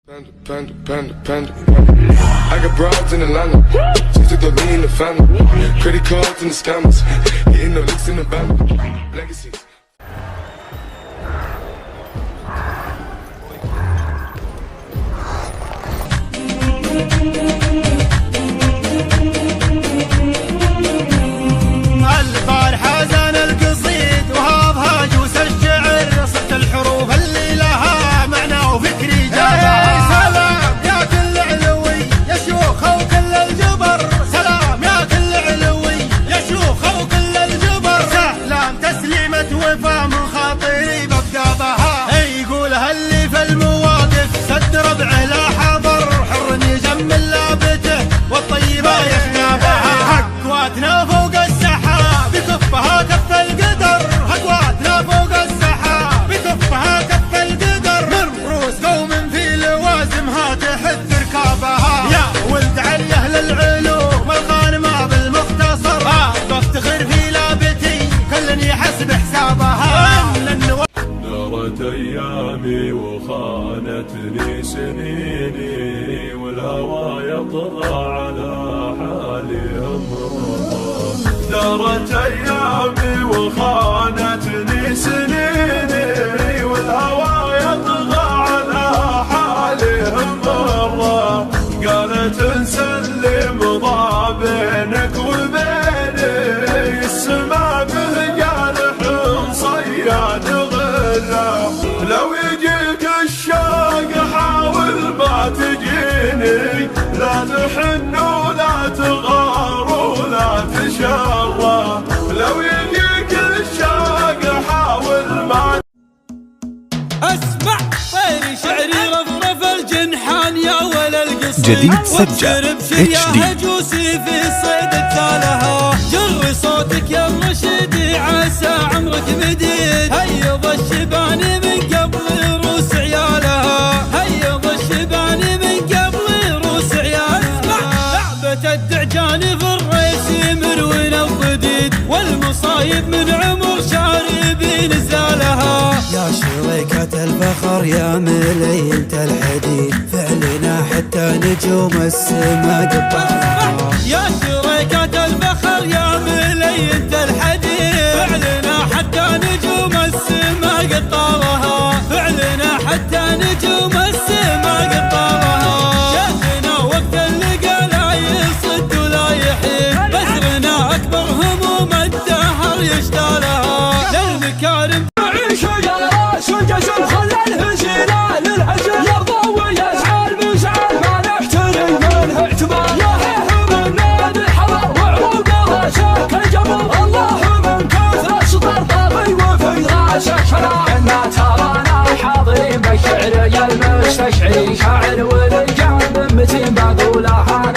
Panda. I got broads in Atlanta. Just took the lean in the family. Credit cards and the scammers. Hitting the licks in the band. Legacies. الفرحة زان القصيد وهاب جوس الشعر صرت الحروف اللي لها معنى وفكري جابها. سلام يا كل علوي يا شيوخ وكل الجبر. سلام يا كل علوي يا شيوخ وكل الجبر. سلام تسليمة وفا من خاطري ببقى بها. يقولها اللي في المواقف سد ربعه لا حضر. حر يجمل لابته والطيبة يفنى بها. حقواتنا فوق السحاب بكفها كف القدر. حقواتنا فوق السحاب بكفها كف القدر. من رؤوس قوم في لوازمها تحث ركابها. يا ولد علي اهل العلوم الغانمة بالمختصر. بفتخر في لابتي كل يحسب حسابها. دارت ايامي وخانتني سنيني والهوى يطغى على حالي امرها. دارت ايامي وخانتني سنيني والهوى يطغى على حالي امرها. قالت نسلم ضا بينك وبيني السما به جارح صياد غلا. لو يجيك الشوق حاول ما تجيني. لا تحن ولا تغار ولا تشرى. لو يجيك الشوق حاول ما. اسمع طير شعري رفرف الجنحان يا ولا القصيد. جديد سجل HD. هجوسي في الصيد التالها. جر صوتك يا الرشيدي عسى عمرك مديد. هيض الشبان من قبل روس عيالها. هيض الشبان من قبل روس عيالها. لعبة الدعجان في الريس مروين الضديد. والمصايب من عمر شاربين نزالها. يا شريكة الفخر يا ملينة الحديد. فعلنا حتى نجوم السما قطعها. يا شريكة الفخر يا ملينة الحديد. فعلنا حتى نجوم السما قطعها. فعلنا حتى نجوم السما قطعها. شافنا وقت اللقا لا يصد ولا يحيد. بزرنا أكبر هموم الدهر يشتالها. للمكارم عيشوا يا راس الجسر خلى الهزيلة للعزل. يرضى ويزعل مزعل ما نحترم منه اعتبار. يا هيه من نادي الحضر وعروقه ساك الجبر. الله من كثر السطر طابي وفي راسه شرع. إنا ترانا حاضرين بالشعر يا المستشعري. شاعر ورجال متين بقولها